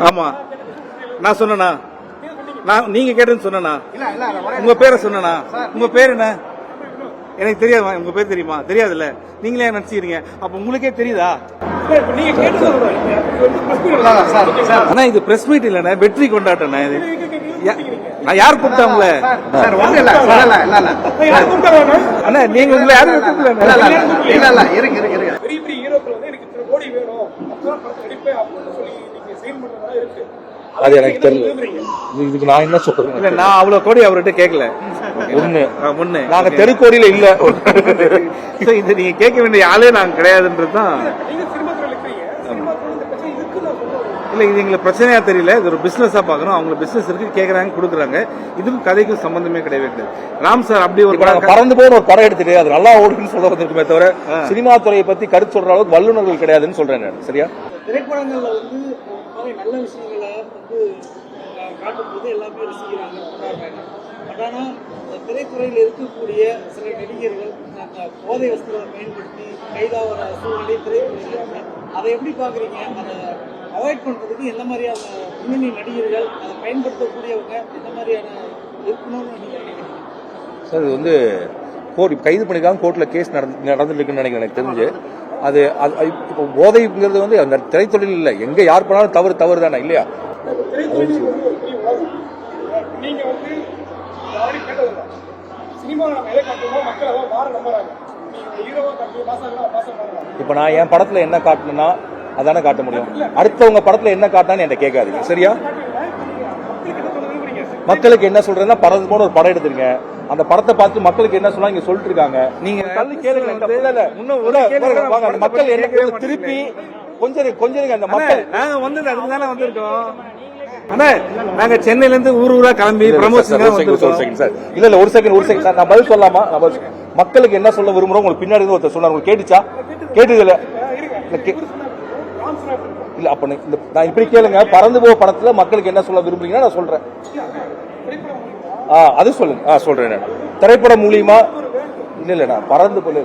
ஆமா நான் சொன்னா நீங்க கேட்டேன்னு சொன்னா உங்க பேரை சொன்னா உங்க பேர் என்ன எனக்கு தெரியாதுமா உங்க பேர் தெரியுமா தெரியாதுல்ல நீங்களே நினைச்சுக்கிறீங்க அப்ப உங்களுக்கே தெரியுதா ஆனா இது பிரஸ் மீட் இல்லண்ணா வெற்றி கொண்டாட்டண்ணா இது நான் யார் கூப்பிட்டேன் உங்களை அண்ணா நீங்க உங்களை யாரும் கூப்பிடல அது எனக்கு தெரியல. இதுக்கு நான் என்ன சொல்றேன், நான் அவ்வளவு கோடி அவர்கிட்ட கேட்கல. ஒண்ணு நாங்க தெருக்கோடியில இல்ல. இது நீங்க கேட்க வேண்டிய ஆளே நாங்க கிடையாதுன்றதுதான். இல்ல இது எங்களுக்கு பிரச்சனையா தெரியல. இது ஒரு பிசினஸா பாக்குறோம். அவங்க பிசினஸ் இருக்கு, கேக்குறாங்க, கொடுக்குறாங்க. இதுக்கும் கதைக்கும் சம்பந்தமே கிடையவே கிடையாது. ராம் சார் அப்படி ஒரு பறந்து போன ஒரு படம் எடுத்துட்டு அது நல்லா ஓடுன்னு சொல்ல வந்திருக்குமே தவிர சினிமா துறையை பத்தி கருத்து சொல்ற அளவுக்கு வல்லுநர்கள் கிடையாதுன்னு சொல்றேன். சரியா? திரைப்படங்கள்ல வந்து நல்ல விஷயங்களை வந்து காட்டும்போது எல்லாமே ரசிக்கிறாங்க, கொண்டாடுறாங்க. பட் ஆனால் திரைத்துறையில் இருக்கக்கூடிய சில நடிகர்கள் அந்த போதை வஸ்துகளை பயன்படுத்தி கைதாகிற சூழ்நிலை திரைத்துறையில் இருக்கு. அதை எப்படி பார்க்குறீங்க? அதை அவாய்ட் பண்ணுறதுக்கு எந்த மாதிரியான முன்னணி நடிகர்கள் அதை பயன்படுத்தக்கூடியவங்க எந்த மாதிரியான இருக்கணும்னு நீங்கள் நினைக்கிறீங்க? சார் இது வந்து கைது பண்ணிக்காம கோர்ட்டில் கேஸ் நடந்துருக்குன்னு நினைக்கிறேன். எனக்கு தெரிஞ்சு அது இப்போ போதைங்கிறது வந்து அந்த திரைத்தொழில் இல்லை, எங்க யார் பண்ணாலும் தவறு தானே இல்லையா? இப்ப நான் என் படத்துல என்ன காட்டணும்னா அதானே காட்ட முடியும். அடுத்தவங்க படத்துல என்ன காட்டினான்னு என்கிட்ட கேட்காதீங்க. சரியா? மக்களுக்கு என்ன சொல்றேன்னா படத்து போன ஒரு படம் எடுத்துருங்க, அந்த படத்தை பார்த்து மக்களுக்கு என்ன சொன்னா இங்க சொல்லிட்டு இருக்காங்க. நீங்க மக்கள் என்ன திருப்பி கொஞ்சம் அந்த மக்கள் நாங்க வந்தது அதுக்கு தானே வந்திருக்கோம். ஆனா நாங்க சென்னையில இருந்து ஊரா கிளம்பி ப்ரமோஷன் இல்ல ஒரு செகண்ட் சார், நான் பதில் சொல்லலாமா? மக்களுக்கு என்ன சொல்ல விரும்புறோம் உங்களுக்கு பின்னாடி இருந்து ஒருத்தர் சொன்னார், உங்களுக்கு கேட்டுச்சா? கேட்டது இல்ல இல்ல அப்ப நான் இப்படி கேளுங்க, பறந்து போக படத்துல மக்களுக்கு என்ன சொல்ல விரும்புறீங்கன்னா நான் சொல்றேன். அது சொல்லுங்க. சொல்றேன். திரைப்படம் மூலியமா இல்ல நான் பறந்து போல